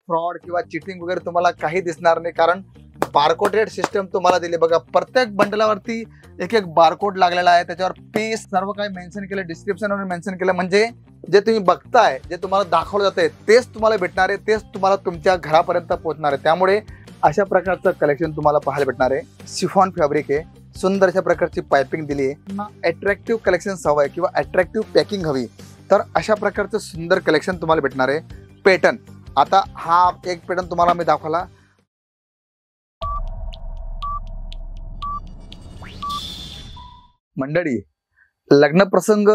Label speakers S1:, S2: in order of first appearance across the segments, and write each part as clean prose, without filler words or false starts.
S1: Fraud किंवा cheating वगैरे तुम्हाला काही दिसणार नाही, कारण बारकोडेड सिस्टम तुम्हाला दिली बघा. प्रत्येक बंडलावरती एक एक बारकोड लागलेला आहे, त्याच्यावर पीस सर्व काही मेन्शन केलं, डिस्क्रिप्शनवर मेन्शन केलं. म्हणजे जे तुम्ही बघताय, जे तुम्हाला दाखवलं जातंय तेच तुम्हाला भेटणार आहे, तेच तुम्हाला तुमच्या घरापर्यंत पोहोचणार आहे. त्यामुळे अशा प्रकारचं कलेक्शन तुम्हाला पाहायला भेटणार आहे. शिफॉन फॅब्रिक आहे, सुंदर अशा प्रकारची पायपिंग दिली आहे. अट्रॅक्टिव्ह कलेक्शन हवं आहे किंवा अट्रॅक्टिव्ह पॅकिंग हवी, तर अशा प्रकारचं सुंदर कलेक्शन तुम्हाला भेटणार आहे. पॅटर्न, आता हा एक पॅटर्न तुम्हाला मी दाखवला. मंडळी, लग्न प्रसंग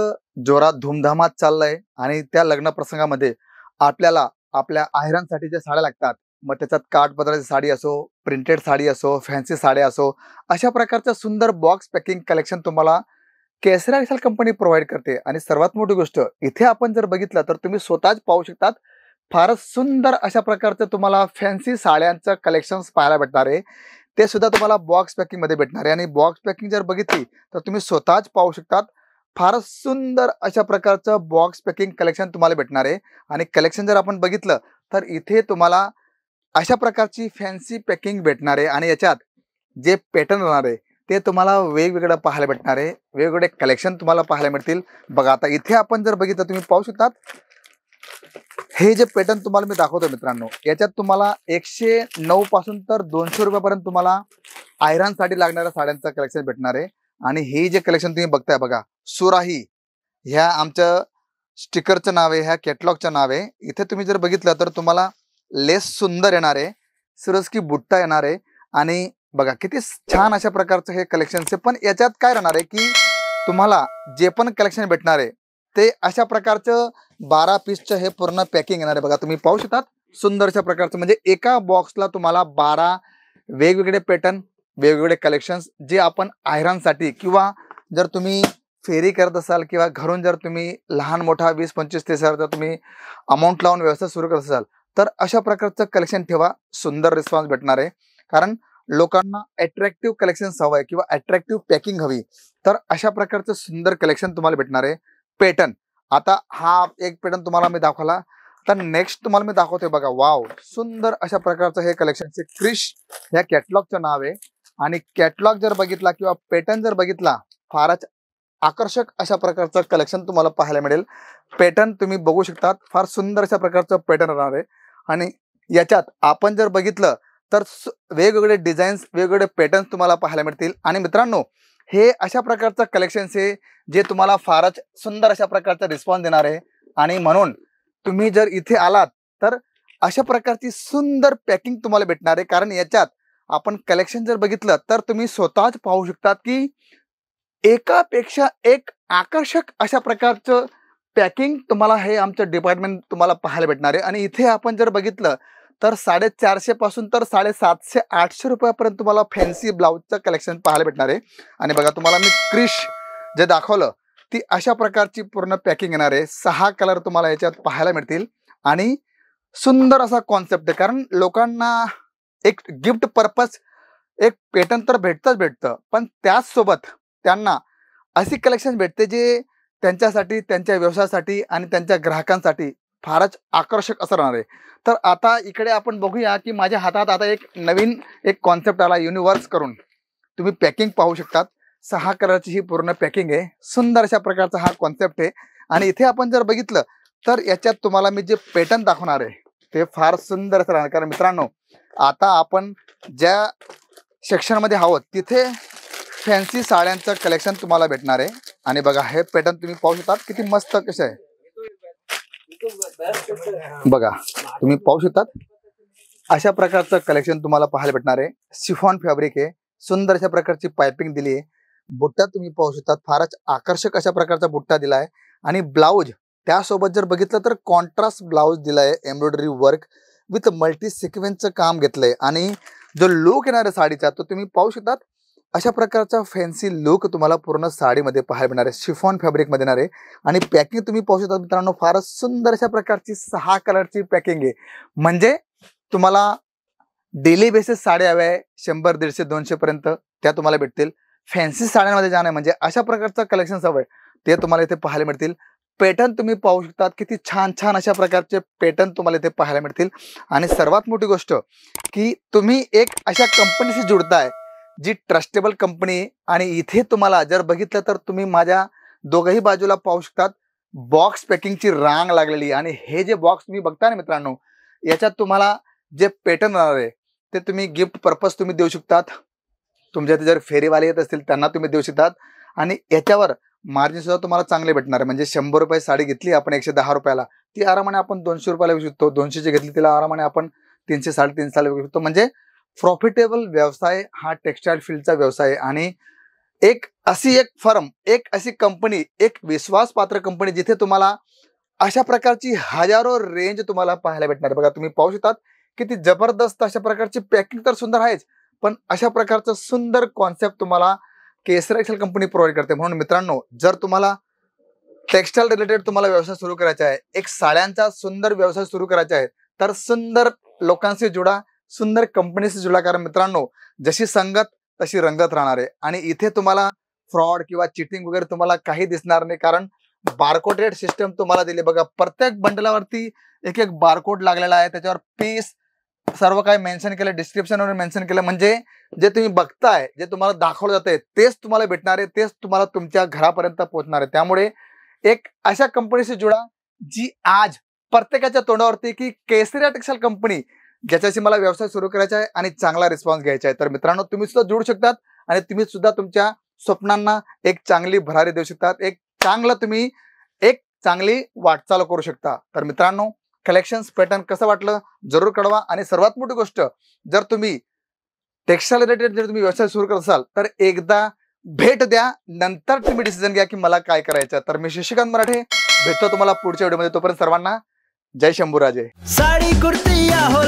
S1: जोरात धूमधामात चाललाय आणि त्या लग्न प्रसंगामध्ये आपल्याला आपल्या आहेरांसाठी ज्या साड्या लागतात, मग त्याच्यात काठपदराची साडी असो, प्रिंटेड साडी असो, फॅन्सी साड्या असो, अशा प्रकारचं सुंदर बॉक्स पॅकिंग कलेक्शन तुम्हाला केसरी एक्सेल कंपनी प्रोव्हाइड करते. आणि सर्वात मोठी गोष्ट इथे आपण जर बघितलं तर तुम्ही स्वतःच पाहू शकतात, फारच सुंदर अशा प्रकारचं तुम्हाला फॅन्सी साड्यांचं कलेक्शन्स पाहायला भेटणार आहे. ते सुद्धा तुम्हाला बॉक्स पॅकिंग मध्ये भेटणार आहे. आणि बॉक्स पॅकिंग जर बघितली तर तुम्ही स्वतःच पाहू शकतात, फारच सुंदर अशा प्रकारचं बॉक्स पॅकिंग कलेक्शन तुम्हाला भेटणार आहे. आणि कलेक्शन जर आपण बघितलं तर इथे तुम्हाला अशा प्रकारची फॅन्सी पॅकिंग भेटणार आहे. आणि याच्यात जे पॅटर्न राहणार आहे ते तुम्हाला वेगवेगळं पाहायला भेटणार आहे, वेगवेगळे कलेक्शन तुम्हाला पाहायला मिळतील. बघा, आता इथे आपण जर बघितलं तुम्ही पाहू शकतात, हे जे पॅटर्न तुम्हाला मी दाखवतो मित्रांनो, याच्यात तुम्हाला 109 पासून तर 200 रुपयापर्यंत तुम्हाला आयरनसाठी लागणाऱ्या साड्यांचं कलेक्शन भेटणार आहे. आणि हे जे कलेक्शन तुम्ही बघताय बघा, सुराही, ह्या आमच्या स्टिकरचं नाव आहे, ह्या कॅटलॉगचं नाव आहे. इथे तुम्ही जर बघितलं तर तुम्हाला लेस सुंदर येणार आहे, सिरस्की बुट्टा येणार आहे. आणि बघा किती छान अशा प्रकारचं हे कलेक्शन आहे. पण याच्यात काय राहणार आहे की तुम्हाला जे पण कलेक्शन भेटणार आहे ते अशा प्रकारचं 12 पीसचं हे पूर्ण पॅकिंग येणार आहे. बघा, तुम्ही पाहू शकतात, सुंदर अशा प्रकारचं, म्हणजे एका बॉक्सला तुम्हाला 12 वेगवेगळे पॅटर्न, वेगवेगळे कलेक्शन्स, जे आपण आयरनसाठी किंवा जर तुम्ही फेरी करत असाल किंवा घरून जर तुम्ही लहान मोठा 20, 25, 30 जर तुम्ही अमाऊंट लावून व्यवसाय सुरू करत असाल तर अशा प्रकारचं कलेक्शन ठेवा, सुंदर रिस्पॉन्स भेटणार आहे. कारण लोकांना अट्रॅक्टिव्ह कलेक्शन्स हवं आहे किंवा अट्रॅक्टिव्ह पॅकिंग हवी, तर अशा प्रकारचं सुंदर कलेक्शन तुम्हाला भेटणार आहे. पॅटर्न, आता हा एक पॅटर्न तुम्हाला मी दाखवला, तर नेक्स्ट तुम्हाला मी दाखवतोय बघा. वाव, सुंदर अशा प्रकारचं हे कलेक्शनचे क्रिश या कॅटलॉगचं नाव आहे. आणि कॅटलॉग जर बघितला किंवा पॅटर्न जर बघितला, फारच आकर्षक अशा प्रकारचं कलेक्शन तुम्हाला पाहायला मिळेल. पॅटर्न तुम्ही बघू शकतात, फार सुंदर अशा प्रकारचं पॅटर्न राहणार आहे. आणि याच्यात आपण जर बघितलं तर वेगवेगळे डिझाईन्स, वेगवेगळे पॅटर्न्स तुम्हाला पाहायला मिळतील. आणि मित्रांनो, हे अशा प्रकारचं कलेक्शन्स आहे जे तुम्हाला फारच सुंदर अशा प्रकारचा रिस्पॉन्स देणार आहे. आणि म्हणून तुम्ही जर इथे आलात तर अशा प्रकारची सुंदर पॅकिंग तुम्हाला भेटणार आहे. कारण याच्यात आपण कलेक्शन जर बघितलं तर तुम्ही स्वतःच पाहू शकतात की एकापेक्षा एक आकर्षक अशा प्रकारचं पॅकिंग तुम्हाला हे आमचं डिपार्टमेंट तुम्हाला पाहायला भेटणार आहे. आणि इथे आपण जर बघितलं तर 450 पासून तर 750-800 रुपयापर्यंत तुम्हाला फॅन्सी ब्लाउजचं कलेक्शन पाहायला भेटणार आहे. आणि बघा, तुम्हाला मी क्रिश जे दाखवलं ती अशा प्रकारची पूर्ण पॅकिंग येणार आहे. 6 कलर तुम्हाला याच्यात पाहायला मिळतील. आणि सुंदर असा कॉन्सेप्ट आहे, कारण लोकांना एक गिफ्ट पर्पज एक पॅटर्न तर भेटतं, पण त्याचसोबत त्यांना अशी कलेक्शन भेटते जे त्यांच्यासाठी, त्यांच्या व्यवसायासाठी आणि त्यांच्या ग्राहकांसाठी फारच आकर्षक असं राहणार आहे. तर आता इकडे आपण बघूया की माझ्या हातात आता एक नवीन कॉन्सेप्ट आला, युनिवर्स करून. तुम्ही पॅकिंग पाहू शकतात, 6 कलरची ही पूर्ण पॅकिंग आहे. सुंदर अशा प्रकारचा हा कॉन्सेप्ट आहे. आणि इथे आपण जर बघितलं तर याच्यात तुम्हाला मी जे पॅटर्न दाखवणार आहे ते फार सुंदर असं राहणार. कारण मित्रांनो, आता आपण ज्या सेक्शनमध्ये आहोत तिथे फॅन्सी साड्यांचं कलेक्शन तुम्हाला भेटणार आहे. आणि बघा, हे पॅटर्न तुम्ही पाहू शकतात किती मस्त कसं आहे. बघा, तुम्ही पाहू शकतात, अशा प्रकारचं कलेक्शन तुम्हाला पाहायला भेटणार आहे. शिफॉन फॅब्रिक आहे, सुंदर अशा प्रकारची पायपिंग दिली आहे. बुट्टा तुम्ही पाहू शकतात, फारच आकर्षक अशा प्रकारचा बुट्टा दिला आहे. आणि ब्लाऊज त्यासोबत जर बघितलं तर कॉन्ट्रास्ट ब्लाऊज दिला आहे, एम्ब्रॉयडरी वर्क विथ मल्टी सिक्वेन्सचं काम घेतलंय. आणि जो लुक येणार आहे साडीचा तो तुम्ही पाहू शकतात, अशा प्रकारचा फॅन्सी लुक तुम्हाला पूर्ण साडीमध्ये पाहायला मिळणार आहे. शिफॉन फॅब्रिकमध्ये येणार आहे. आणि पॅकिंग तुम्ही पाहू शकता मित्रांनो, फारच सुंदर अशा प्रकारची 6 कलरची पॅकिंग आहे. म्हणजे तुम्हाला डेली बेसिस साड्या हव्या आहे 100, 150, 200 पर्यंत त्या तुम्हाला भेटतील. फॅन्सी साड्यांमध्ये जाणं म्हणजे अशा प्रकारचं कलेक्शन हवं आहे ते तुम्हाला इथे पाहायला मिळतील. पॅटर्न तुम्ही पाहू शकतात, किती छान छान अशा प्रकारचे पॅटर्न तुम्हाला इथे पाहायला मिळतील. आणि सर्वात मोठी गोष्ट की तुम्ही एक अशा कंपनीशी जुडताय जी ट्रस्टेबल कंपनी आहे. आणि इथे तुम्हाला जर बघितलं तर तुम्ही माझ्या दोघही बाजूला पाहू शकतात बॉक्स पॅकिंगची रांग लागलेली. आणि हे जे बॉक्स तुम्ही बघताय ना मित्रांनो, याच्यात तुम्हाला जे पॅटर्न राहणार आहे ते तुम्ही गिफ्ट पर्पज तुम्ही देऊ शकतात. तुमच्या इथे जर फेरीवाले येत असतील त्यांना तुम्ही देऊ शकतात. आणि याच्यावर मार्जिन सुद्धा तुम्हाला चांगले भेटणार आहे. म्हणजे 100 रुपये साडी घेतली आपण 110 रुपयाला, ती आरामाने आपण 200 रुपयाला विकू शकतो. 200ची घेतली तिला आरामाने आपण 300 350 विकू शकतो. म्हणजे प्रॉफिटेबल व्यवसाय हा टेक्सटाईल फील्डचा व्यवसाय आहे. आणि एक अशी एक फर्म, एक अशी कंपनी, एक विश्वासपात्र कंपनी जिथे तुम्हाला अशा प्रकारची हजारो रेंज तुम्हाला पाहायला भेटणार. बघा तुम्ही पाहू शकतात किती जबरदस्त अशा प्रकारची पॅकिंग तर सुंदर आहेच, पण अशा प्रकारचं सुंदर कॉन्सेप्ट तुम्हाला केसर एक्सेल कंपनी प्रोव्हाइड करते. म्हणून मित्रांनो, जर तुम्हाला टेक्सटाईल रिलेटेड तुम्हाला व्यवसाय सुरू करायचा आहे, एक साड्यांचा सुंदर व्यवसाय सुरू करायचा आहे, तर सुंदर लोकांशी जुडा, सुंदर कंपनीशी जुडा. कारण मित्रांनो, जशी संगत तशी रंगत राहणार आहे. आणि इथे तुम्हाला फ्रॉड किंवा चिटिंग वगैरे तुम्हाला काही दिसणार नाही. कारण बारकोडेड सिस्टम तुम्हाला दिली. बघा प्रत्येक बंडलावरती एक एक बारकोड लागलेला आहे, त्याच्यावर पीस सर्व काही मेन्शन केलं, डिस्क्रिप्शनवर मेन्शन केलं. म्हणजे जे तुम्ही बघताय, जे तुम्हाला दाखवलं जातंय तेच तुम्हाला भेटणार आहे, तेच तुम्हाला तुमच्या घरापर्यंत पोहोचणार आहे. त्यामुळे एक अशा कंपनीशी जुडा जी आज प्रत्येकाच्या तोंडावरती की केसरिया टेक्सटाईल कंपनी, ज्याच्याशी मला व्यवसाय सुरू करायचा आहे आणि चांगला रिस्पॉन्स घ्यायचा आहे. तर मित्रांनो, तुम्ही सुद्धा जोडू शकतात आणि तुम्ही सुद्धा तुमच्या स्वप्नांना एक चांगली भरारी देऊ शकतात. तुम्ही एक चांगली वाटचाल करू शकता. तर मित्रांनो, कलेक्शन्स पॅटर्न कसं वाटलं जरूर कळवा. आणि सर्वात मोठी गोष्ट, जर तुम्ही टेक्सटाईल रिलेटेड जर तुम्ही व्यवसाय सुरू करत असाल तर एकदा भेट द्या, नंतर तुम्ही डिसिजन घ्या की मला काय करायचं. तर मी शशिकांत मराठे भेटतो तुम्हाला पुढच्या व्हिडिओमध्ये. तोपर्यंत सर्वांना जय शंभूराजे.
S2: साड़ी कुर्ती या हो